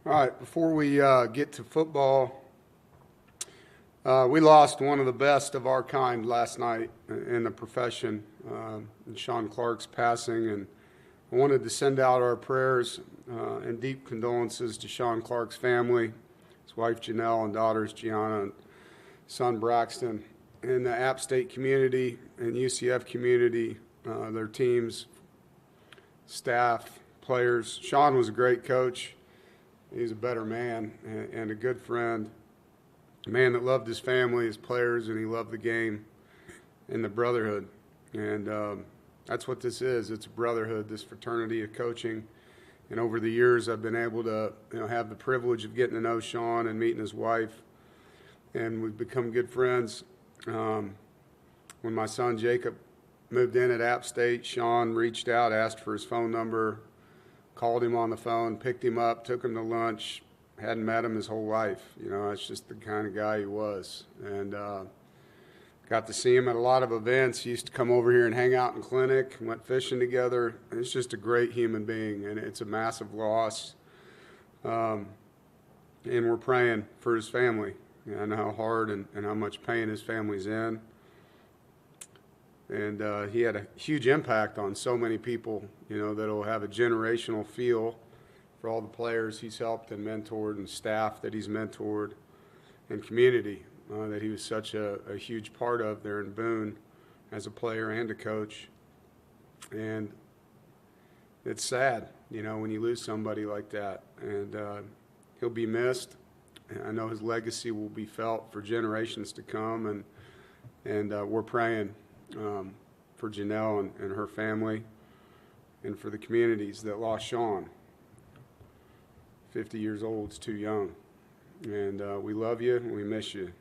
All right, before we get to football, we lost one of the best of our kind last night in the profession, in Sean Clark's passing, and I wanted to send out our prayers and deep condolences to Sean Clark's family, his wife Janelle and daughters Gianna and son Braxton, and the App State community and UCF community, their teams, staff, players. Sean was a great coach. He's a better man and a good friend, a man that loved his family, his players, and he loved the game and the brotherhood. And that's what this is. It's a brotherhood, this fraternity of coaching. And over the years, I've been able to have the privilege of getting to know Sean and meeting his wife, and we've become good friends. When my son Jacob moved in at App State, Sean reached out, asked for his phone number, called him on the phone, picked him up, took him to lunch. Hadn't met him his whole life. That's just the kind of guy he was. And got to see him at a lot of events. He used to come over here and hang out in clinic, went fishing together. It's just a great human being, and it's a massive loss. And we're praying for his family. I know how hard and how much pain his family's in. And he had a huge impact on so many people, that'll have a generational feel for all the players he's helped and mentored and staff that he's mentored and community that he was such a huge part of there in Boone as a player and a coach. And it's sad, when you lose somebody like that. And he'll be missed. I know his legacy will be felt for generations to come, and we're praying for Janelle and her family and for the communities that lost Sean. 50 years old is too young. And we love you and we miss you.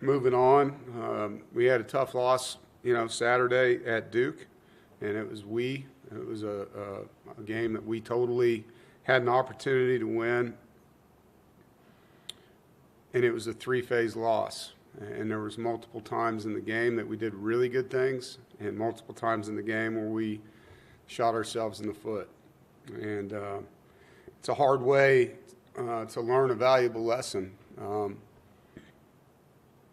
Moving on, we had a tough loss, Saturday at Duke, and it was a game that we totally had an opportunity to win, and it was a three-phase loss. And there was multiple times in the game that we did really good things, and multiple times in the game where we shot ourselves in the foot. And it's a hard way to learn a valuable lesson.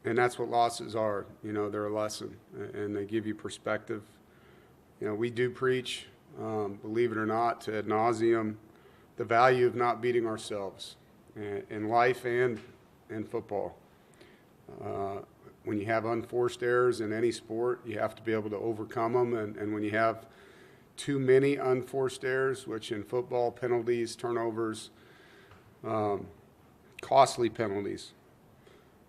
And that's what losses are. They're a lesson, and they give you perspective. We do preach, believe it or not, to ad nauseum, the value of not beating ourselves in life and in football. When you have unforced errors in any sport, you have to be able to overcome them. And when you have too many unforced errors, which in football, penalties, turnovers, costly penalties,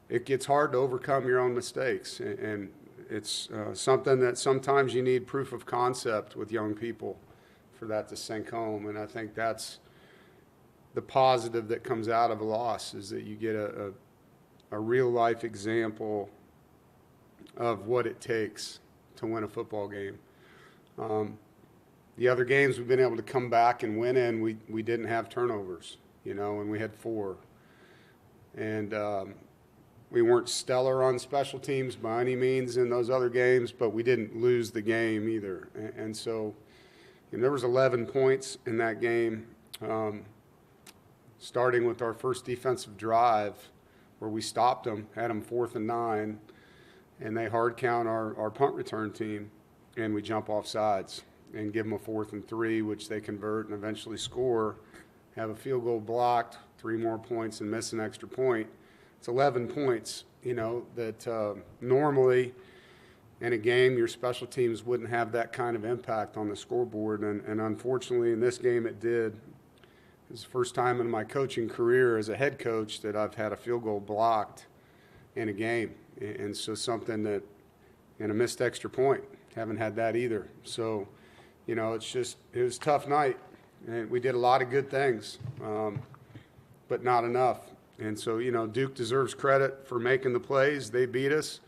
it gets hard to overcome your own mistakes. And it's something that sometimes you need proof of concept with young people for that to sink home. And I think that's the positive that comes out of a loss, is that you get a real-life example of what it takes to win a football game. The other games we've been able to come back and win in, we didn't have turnovers, and we had 4. And we weren't stellar on special teams by any means in those other games, but we didn't lose the game either. And so there was 11 points in that game, starting with our first defensive drive, where we stopped them, had them 4th and 9, and they hard count our punt return team, and we jump off sides and give them a 4th and 3, which they convert and eventually score, have a field goal blocked, 3 more points, and miss an extra point. It's 11 points, that normally in a game your special teams wouldn't have that kind of impact on the scoreboard, and unfortunately in this game it did. It's the first time in my coaching career as a head coach that I've had a field goal blocked in a game. And so something that, and a missed extra point, haven't had that either. So, it was a tough night. And we did a lot of good things, but not enough. And so, Duke deserves credit for making the plays. They beat us.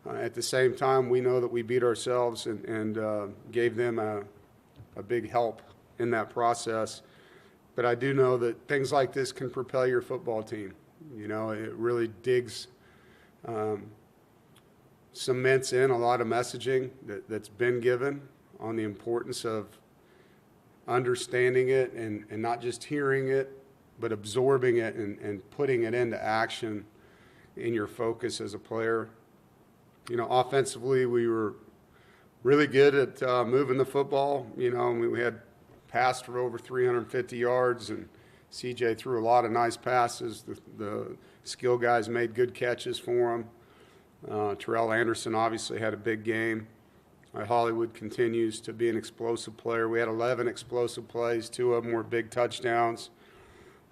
At the same time, we know that we beat ourselves and gave them a big help in that process. But I do know that things like this can propel your football team. It really digs, cements in a lot of messaging that's been given on the importance of understanding it and not just hearing it, but absorbing it and putting it into action in your focus as a player. Offensively, we were really good at moving the football. We had passed for over 350 yards, and CJ threw a lot of nice passes. The skill guys made good catches for him. Terrell Anderson obviously had a big game. Hollywood continues to be an explosive player. We had 11 explosive plays. 2 of them were big touchdowns.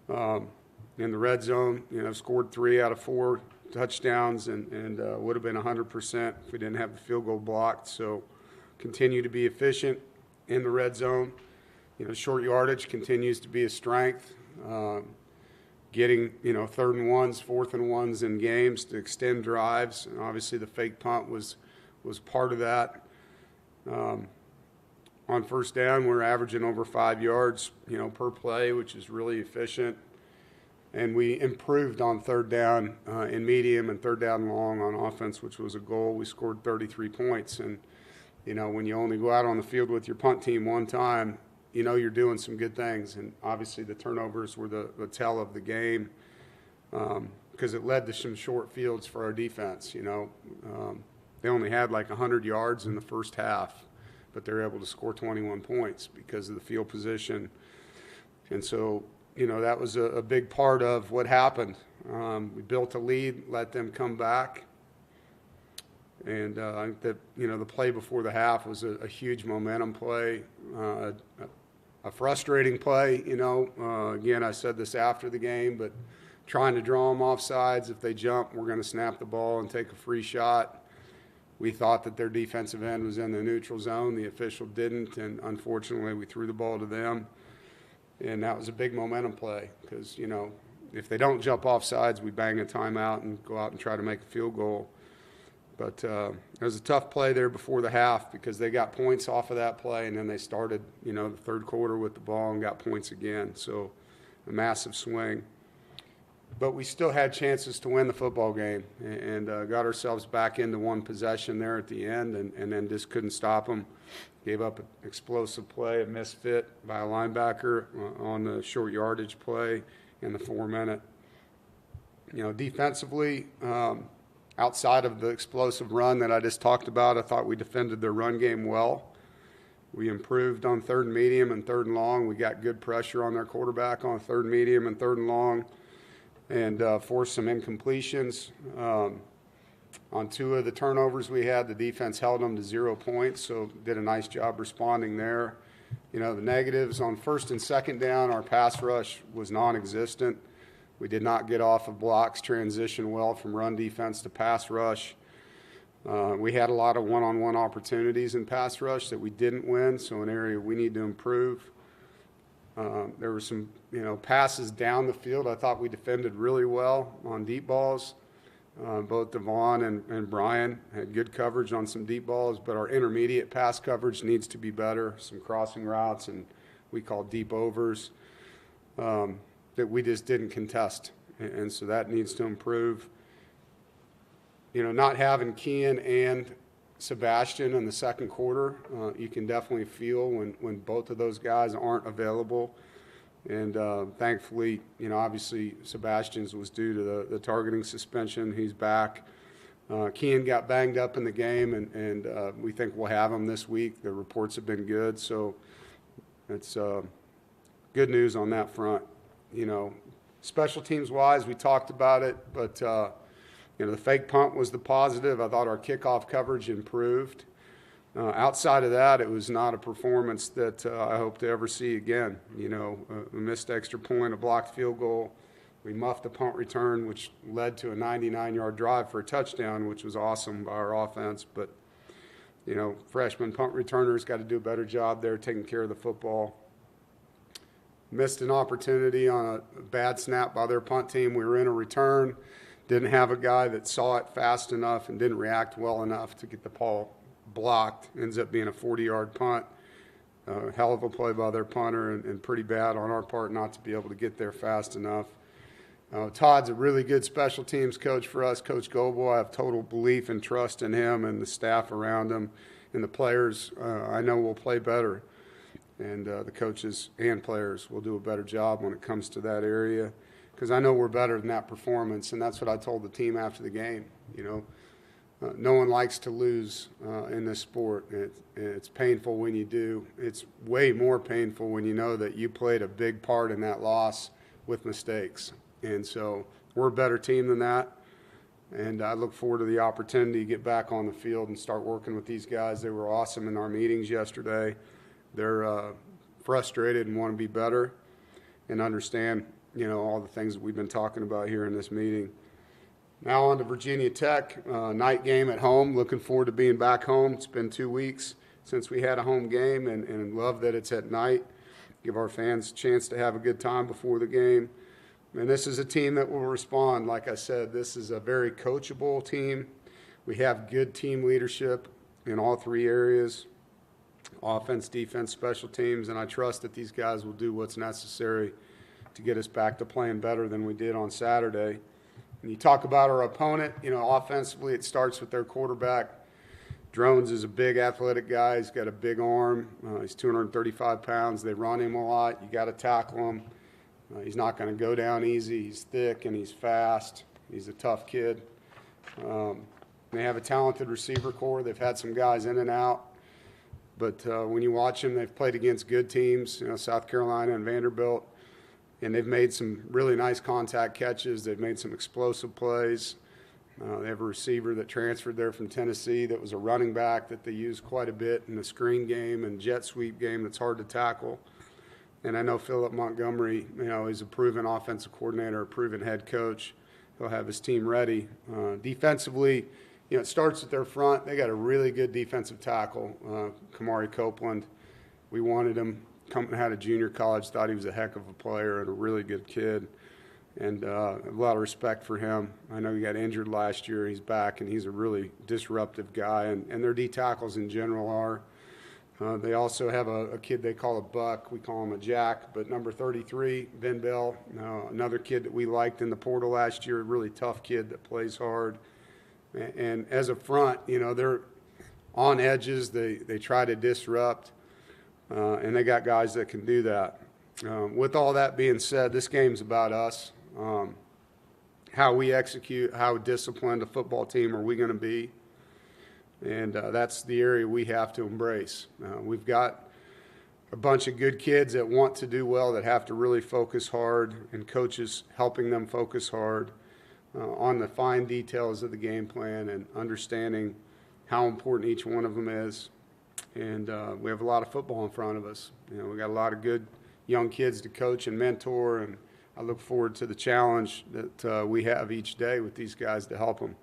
In the red zone, scored 3 out of 4 touchdowns and would have been 100% if we didn't have the field goal blocked. So continue to be efficient in the red zone. Short yardage continues to be a strength. Getting, 3rd and 1s, 4th and 1s in games to extend drives. And obviously the fake punt was part of that. On first down, we're averaging over 5 yards, per play, which is really efficient. And we improved on 3rd down in medium and 3rd down long on offense, which was a goal. We scored 33 points. And, when you only go out on the field with your punt team one time, you're doing some good things. And obviously the turnovers were the tell of the game because it led to some short fields for our defense. They only had like 100 yards in the first half, but they were able to score 21 points because of the field position. And so, that was a big part of what happened. We built a lead, let them come back. And I think that, the play before the half was a huge momentum play, a frustrating play. Again, I said this after the game, but trying to draw them off sides. If they jump, we're going to snap the ball and take a free shot. We thought that their defensive end was in the neutral zone. The official didn't, and unfortunately we threw the ball to them. And that was a big momentum play because, if they don't jump off sides, we bang a timeout and go out and try to make a field goal. But it was a tough play there before the half because they got points off of that play, and then they started, the 3rd quarter with the ball and got points again. So a massive swing. But we still had chances to win the football game and got ourselves back into one possession there at the end and then just couldn't stop them. Gave up an explosive play, a misfit by a linebacker on the short yardage play in the 4-minute. Defensively, outside of the explosive run that I just talked about, I thought we defended their run game well. We improved on 3rd and medium and 3rd and long. We got good pressure on their quarterback on 3rd and medium and 3rd and long and forced some incompletions. On 2 of the turnovers we had, the defense held them to 0 points, so did a nice job responding there. The negatives on 1st and 2nd down, our pass rush was non-existent. We did not get off of blocks, transition well from run defense to pass rush. We had a lot of one-on-one opportunities in pass rush that we didn't win, so an area we need to improve. There were some, passes down the field. I thought we defended really well on deep balls. Both Devon and Brian had good coverage on some deep balls, but our intermediate pass coverage needs to be better. Some crossing routes and we call deep overs that we just didn't contest, and so that needs to improve. Not having Kean and Sebastian in the 2nd quarter, you can definitely feel when both of those guys aren't available. And thankfully, obviously Sebastian's was due to the targeting suspension. He's back. Kean got banged up in the game, and we think we'll have him this week. The reports have been good, so it's good news on that front. Special teams-wise, we talked about it, but, the fake punt was the positive. I thought our kickoff coverage improved. Outside of that, it was not a performance that I hope to ever see again. A missed extra point, a blocked field goal. We muffed a punt return, which led to a 99-yard drive for a touchdown, which was awesome by our offense. But, freshman punt returners got to do a better job there taking care of the football. Missed an opportunity on a bad snap by their punt team. We were in a return, didn't have a guy that saw it fast enough and didn't react well enough to get the ball blocked. Ends up being a 40-yard punt. Hell of a play by their punter and pretty bad on our part not to be able to get there fast enough. Todd's a really good special teams coach for us, Coach Goble. I have total belief and trust in him and the staff around him and the players. I know we'll play better. And the coaches and players will do a better job when it comes to that area, because I know we're better than that performance, and that's what I told the team after the game. No one likes to lose in this sport. It's painful when you do. It's way more painful when you know that you played a big part in that loss with mistakes. And so we're a better team than that. And I look forward to the opportunity to get back on the field and start working with these guys. They were awesome in our meetings yesterday. They're frustrated and want to be better and understand, all the things that we've been talking about here in this meeting. Now on to Virginia Tech, night game at home. Looking forward to being back home. It's been 2 weeks since we had a home game, and love that it's at night. Give our fans a chance to have a good time before the game. And this is a team that will respond. Like I said, this is a very coachable team. We have good team leadership in all 3 areas: offense, defense, special teams, and I trust that these guys will do what's necessary to get us back to playing better than we did on Saturday. When you talk about our opponent, offensively it starts with their quarterback. Drones is a big athletic guy. He's got a big arm. He's 235 pounds. They run him a lot. You got to tackle him. He's not going to go down easy. He's thick and he's fast. He's a tough kid. They have a talented receiver core. They've had some guys in and out. But when you watch them, they've played against good teams, South Carolina and Vanderbilt. And they've made some really nice contact catches. They've made some explosive plays. They have a receiver that transferred there from Tennessee that was a running back that they use quite a bit in the screen game and jet sweep game that's hard to tackle. And I know Philip Montgomery, he's a proven offensive coordinator, a proven head coach. He'll have his team ready. Defensively, it starts at their front. They got a really good defensive tackle, Kamari Copeland. We wanted him. Coming out of junior college, thought he was a heck of a player and a really good kid, and a lot of respect for him. I know he got injured last year. He's back, and he's a really disruptive guy, and their D tackles in general are. They also have a kid they call a Buck. We call him a Jack, but number 33, Ben Bell, another kid that we liked in the portal last year, a really tough kid that plays hard. And as a front, they're on edges. They try to disrupt. And they got guys that can do that. With all that being said, this game's about us. How we execute, how disciplined a football team are we going to be. And that's the area we have to embrace. We've got a bunch of good kids that want to do well, that have to really focus hard, and coaches helping them focus hard on the fine details of the game plan and understanding how important each one of them is. And we have a lot of football in front of us. We got a lot of good young kids to coach and mentor, and I look forward to the challenge that we have each day with these guys to help them.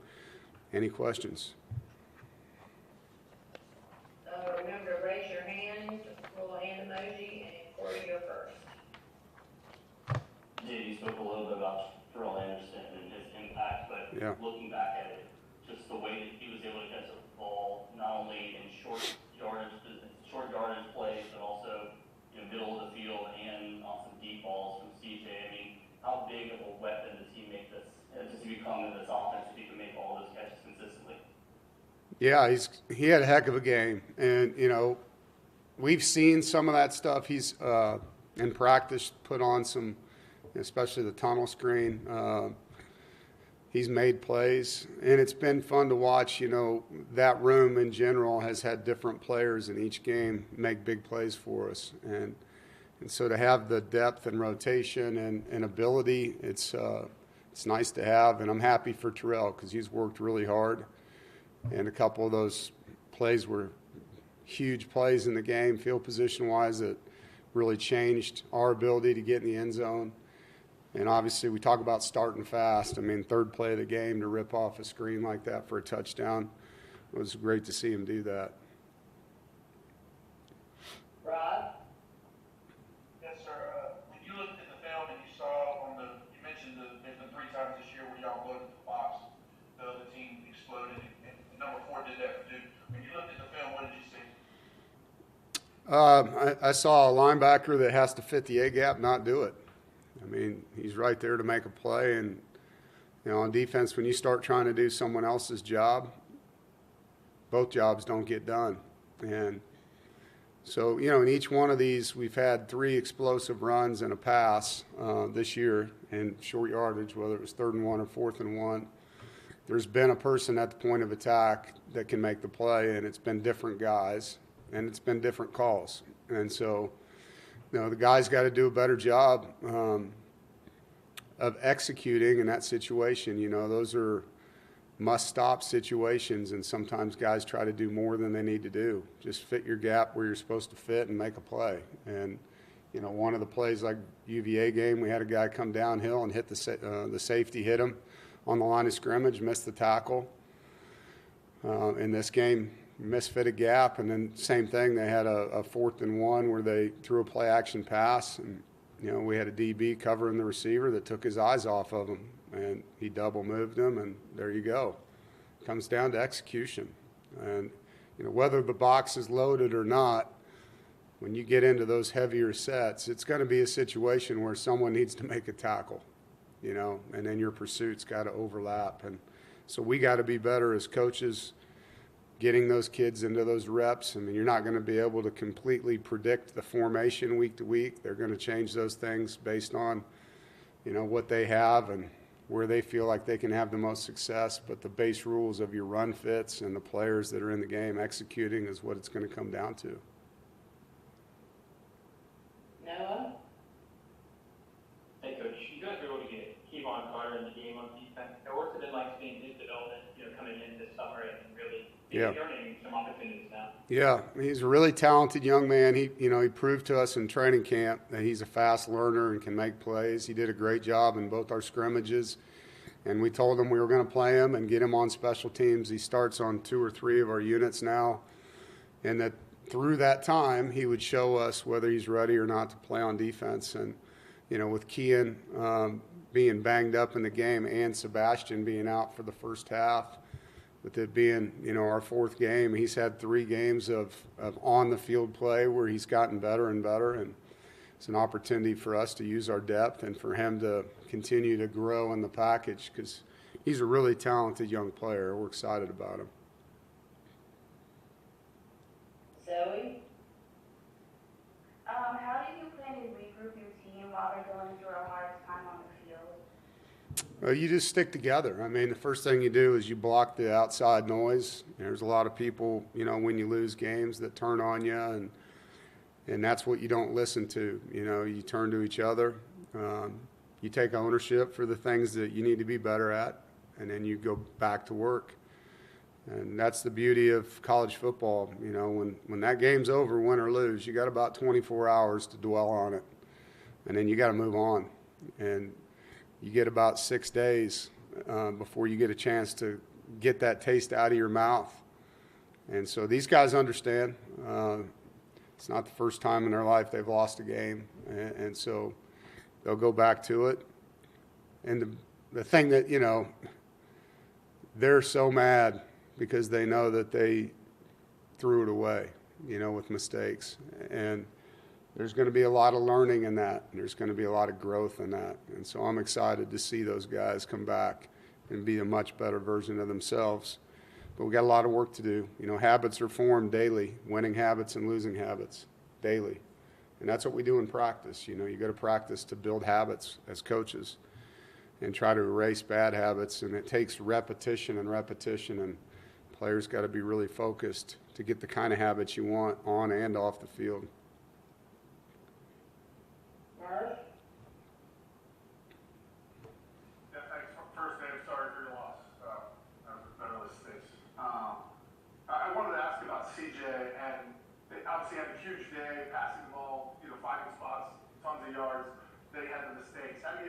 Any questions? Remember to raise your hand, little hand emoji, and Corey, go first. Yeah, you spoke a little bit about Terrell Anderson and his impact, but looking back at it, just the way that he was able to catch the ball, not only in short yardage plays, but also middle of the field and on some deep balls from CJ. I mean, how big of a weapon does he make this? Does he become in this offense if he can make all those catches consistently? Yeah, he had a heck of a game, and we've seen some of that stuff. He's in practice put on some, especially the tunnel screen. He's made plays, and it's been fun to watch. That room in general has had different players in each game make big plays for us. And so to have the depth and rotation and ability, it's nice to have. And I'm happy for Terrell because he's worked really hard. And a couple of those plays were huge plays in the game, field position-wise, that really changed our ability to get in the end zone. And obviously, we talk about starting fast. I mean, third play of the game to rip off a screen like that for a touchdown. It was great to see him do that. Rod? Yes, sir. When you looked at the film and you saw you mentioned there's been 3 times this year where y'all loaded the box, the other team exploded, and number 4 did that for Duke. When you looked at the film, what did you see? I saw a linebacker that has to fit the A gap, not do it. I mean, he's right there to make a play, and on defense, when you start trying to do someone else's job, both jobs don't get done. And So, in each one of these, we've had 3 explosive runs and a pass this year in short yardage, whether it was 3rd and 1 or 4th and 1. There's been a person at the point of attack that can make the play, and it's been different guys, and it's been different calls. And so, the guys got to do a better job of executing in that situation. Those are must-stop situations, and sometimes guys try to do more than they need to do. Just fit your gap where you're supposed to fit and make a play. And, one of the plays like UVA game, we had a guy come downhill and hit the safety, hit him on the line of scrimmage, missed the tackle. In this game, misfit a gap, and then same thing, they had a 4th and 1 where they threw a play-action pass, and, we had a DB covering the receiver that took his eyes off of him. And he double moved him, and there you go. It comes down to execution. And, whether the box is loaded or not, when you get into those heavier sets, it's going to be a situation where someone needs to make a tackle, and then your pursuit's got to overlap. And so we got to be better as coaches getting those kids into those reps. I mean, you're not going to be able to completely predict the formation week to week. They're going to change those things based on, what they have and where they feel like they can have the most success, but the base rules of your run fits and the players that are in the game executing is what it's going to come down to. Noah? Hey, Coach, you guys were able to get Kevon Carter in the game on defense. What's it been like seeing his development, coming in this summer and really earning some opportunities now? Yeah, he's a really talented young man. He proved to us in training camp that he's a fast learner and can make plays. He did a great job in both our scrimmages, and we told him we were going to play him and get him on special teams. He starts on 2 or 3 of our units now, and that through that time he would show us whether he's ready or not to play on defense. And, with Kean being banged up in the game and Sebastian being out for the first half, with it being, our 4th game, he's had 3 games of on-the-field play where he's gotten better and better, and it's an opportunity for us to use our depth and for him to continue to grow in the package because he's a really talented young player. We're excited about him. Zoe? How do you plan to regroup your team while they're going through a hard time on the field? Well, you just stick together. I mean, the first thing you do is you block the outside noise. There's a lot of people, when you lose games that turn on you, and that's what you don't listen to. You turn to each other. You take ownership for the things that you need to be better at, and then you go back to work. And that's the beauty of college football. When that game's over, win or lose, you got about 24 hours to dwell on it, and then you got to move on. And you get about 6 days before you get a chance to get that taste out of your mouth. And so these guys understand. It's not the first time in their life they've lost a game, and so they'll go back to it. And the thing that, they're so mad because they know that they threw it away, with mistakes. And there's going to be a lot of learning in that, and there's going to be a lot of growth in that. And so I'm excited to see those guys come back and be a much better version of themselves. But we got a lot of work to do. Habits are formed daily, winning habits and losing habits daily. And that's what we do in practice. You go to practice to build habits as coaches and try to erase bad habits. And it takes repetition, and players got to be really focused to get the kind of habits you want on and off the field. Murph? Yeah, thanks. First, Dave, sorry for your loss. That really stinks. I wanted to ask about CJ, and they obviously had a huge day, passing the ball, finding spots, tons of yards. They had the mistakes. How do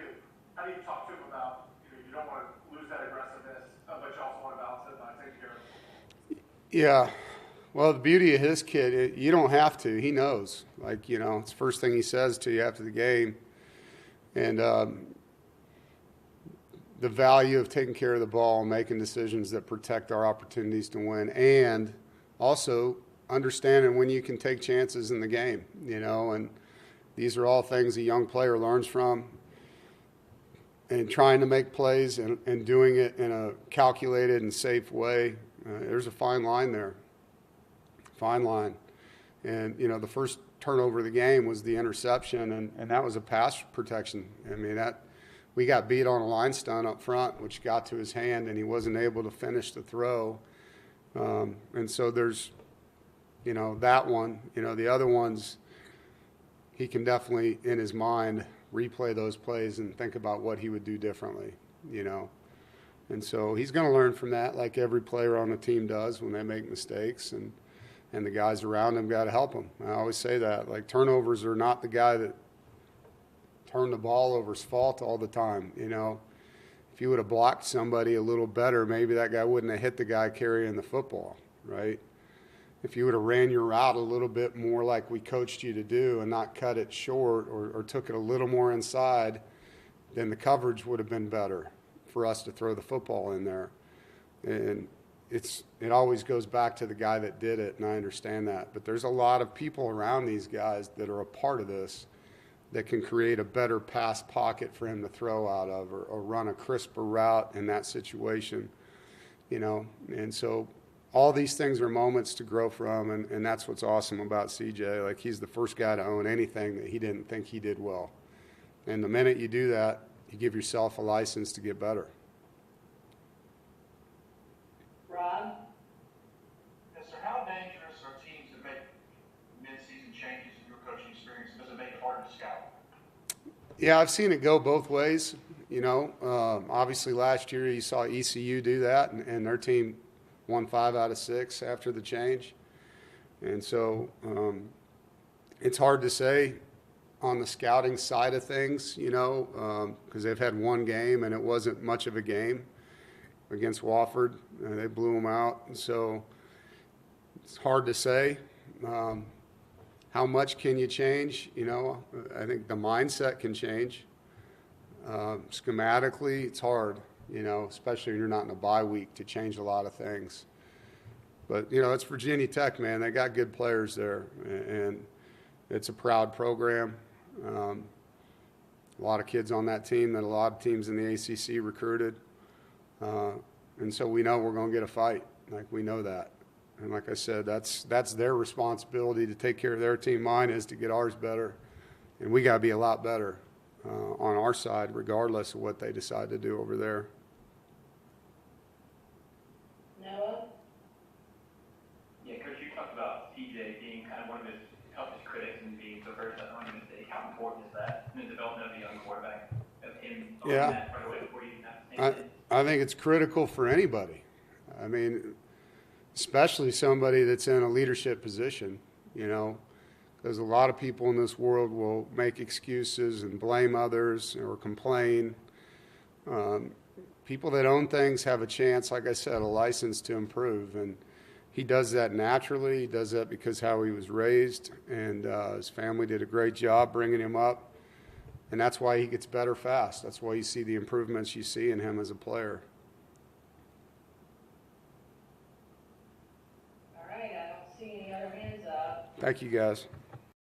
you talk to him about, you don't want to lose that aggressiveness, but you also want to balance it by taking care of it? Yeah. Well, the beauty of his kid, you don't have to. He knows. It's the first thing he says to you after the game. And the value of taking care of the ball, making decisions that protect our opportunities to win, and also understanding when you can take chances in the game, and these are all things a young player learns from. And trying to make plays and doing it in a calculated and safe way, there's a fine line there. Fine line. And, you know, the first turnover of the game was the interception, and that was a pass protection. I mean, we got beat on a line stunt up front, which got to his hand, and he wasn't able to finish the throw. And so there's, you know, that one. You know, the other ones, he can definitely, in his mind, replay those plays and think about what he would do differently, you know. And so he's going to learn from that, like every player on the team does when they make mistakes, and the guys around him got to help him. I always say that. Like, turnovers are not the guy that turned the ball over's fault all the time, you know. If you would have blocked somebody a little better, maybe that guy wouldn't have hit the guy carrying the football, right? If you would have ran your route a little bit more like we coached you to do and not cut it short or took it a little more inside, then the coverage would have been better for us to throw the football in there. And it always goes back to the guy that did it, and I understand that. But there's a lot of people around these guys that are a part of this that can create a better pass pocket for him to throw out of or run a crisper route in that situation, you know. And so all these things are moments to grow from, and that's what's awesome about CJ. Like, he's the first guy to own anything that he didn't think he did well. And the minute you do that, you give yourself a license to get better. Rob? Yes, sir. How dangerous are teams that make mid-season changes in your coaching experience? Does it make it harder to scout? Yeah, I've seen it go both ways. You know, obviously last year you saw ECU do that, and their team won 5 out of 6 after the change. And so it's hard to say on the scouting side of things, you know, because they've had one game and it wasn't much of a game against Wofford. They blew them out. And so it's hard to say. How much can you change? You know, I think the mindset can change. Schematically, it's hard, you know, especially when you're not in a bye week, to change a lot of things. But, you know, it's Virginia Tech, man. They got good players there, and it's a proud program. A lot of kids on that team that a lot of teams in the ACC recruited. And so we know we're going to get a fight. Like, we know that. And like I said, that's their responsibility to take care of their team. Mine is to get ours better. And we got to be a lot better on our side, regardless of what they decide to do over there. Noah? Yeah, Coach, you talked about CJ being kind of one of his toughest critics and being the first that owning a mistake. How important is that in the development of a young quarterback, of him owning that right away before you even have to say it? I think it's critical for anybody. I mean, especially somebody that's in a leadership position, you know, because a lot of people in this world will make excuses and blame others or complain. People that own things have a chance, like I said, a license to improve. And he does that naturally. He does that because how he was raised, and his family did a great job bringing him up. And that's why he gets better fast. That's why you see the improvements you see in him as a player. All right, I don't see any other hands up. Thank you, guys.